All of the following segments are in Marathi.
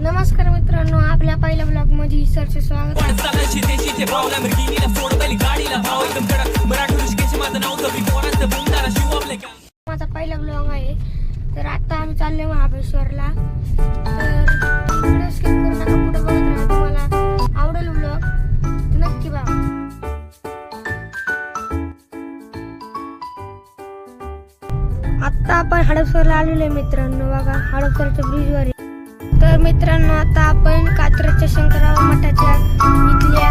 नमस्कार मित्रांनो, आपल्या पहिल्या ब्लॉग मध्ये सरचे स्वागत आहे. माझा पहिला ब्लॉग आहे. तर आता आम्ही चालले महाबळेश्वरला. तर व्हिडिओ स्किप करू नका, पुढे बघत राहा. तुम्हाला आवडेल ब्लॉग नक्की बघा. आता आपण हडपसरला आलेलो आहे मित्रांनो. बघा, हडपसरच्या ब्रिजवर आहे. तर मित्रांनो, आता आपण कात्रजच्या शंकरराव मठाच्या इथल्या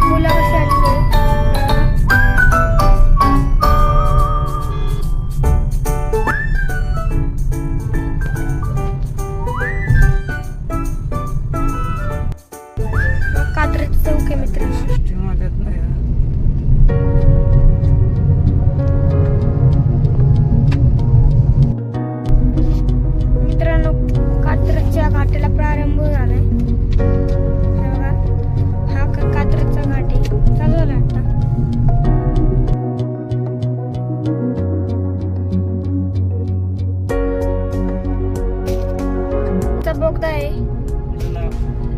पुलापाशी आलेलो आहे. कात्रज चौक आहे मित्रांनो. कात्रजच्या घाटाला प्रारंभ झालाय. हा कात्रजचा घाट आहे. चालू झाला आता बोगदा आहे.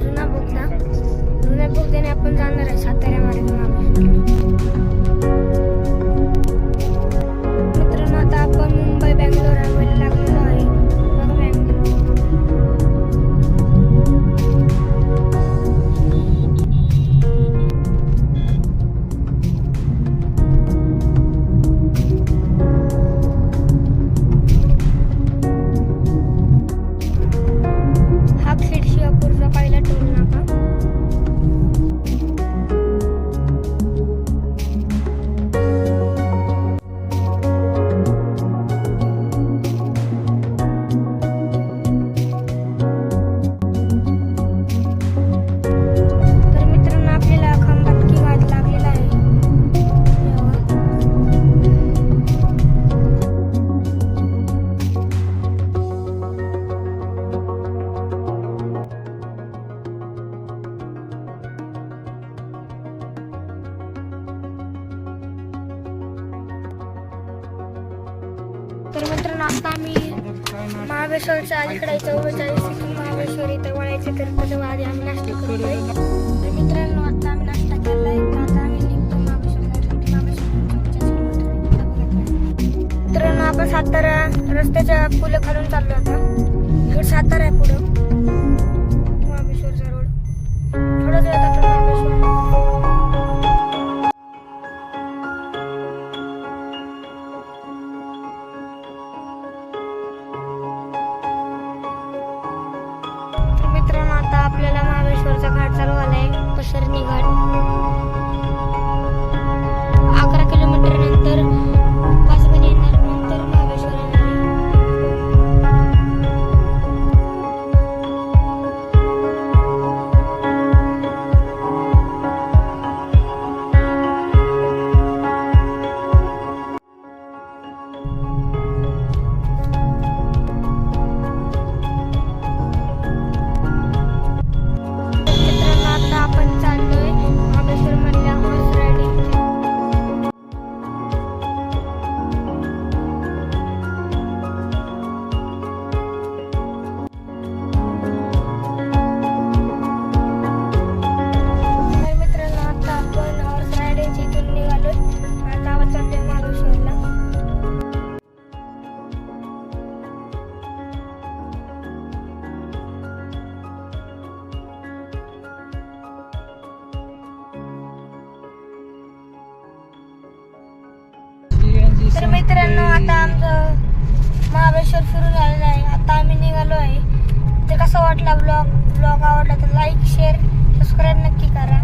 जुना बोगदा. जुन्या बोगद्याने आपण जाणार आहे सातारा मित्रांनो. आता आपण मुंबई बँगलोर हायवेला लागलेलो आहे. तर मित्रांनो, आता आम्ही महाबळेश्वरच्या अलीकडे 44 महाबळेश्वर इथे वळायचे. तर त्याच्या आधी आम्ही नाश्ता करतोय. तर मित्रांनो, आता आम्ही नाश्ता केलाय. आता आम्ही निघतो महाबळेश्वरला. मित्रांनो, आपण सातारा रस्त्याच्या पुल खालून चाललो आता. इकडे सातारा आहे पुढं, महाबळेश्वरचा रोड. थोडंच वेळ आता महाबळेश्वर. मित्रांनो, आता आपल्याला महाबळेश्वरचा घाट चालू झालाय. पसरणी घाट. 11 किलोमीटर नंतर पाचगणी येणार. नंतर महाबळेश्वर येणार. आपण चाललोय महाबळेश्वर मधल्या हॉर्स रायडिंग. मित्रांनो, आता आपण हॉर्स रायडिंग इथून निघालोय. आता आपण चाललोय महाबळेश्वरला. तर मित्रांनो, आता आमचं महाबळेश्वर फिरून झालेलं आहे. आता आम्ही निघालो आहे. ते कसा वाटला ब्लॉग आवडला तर लाईक शेअर सबस्क्राईब नक्की करा.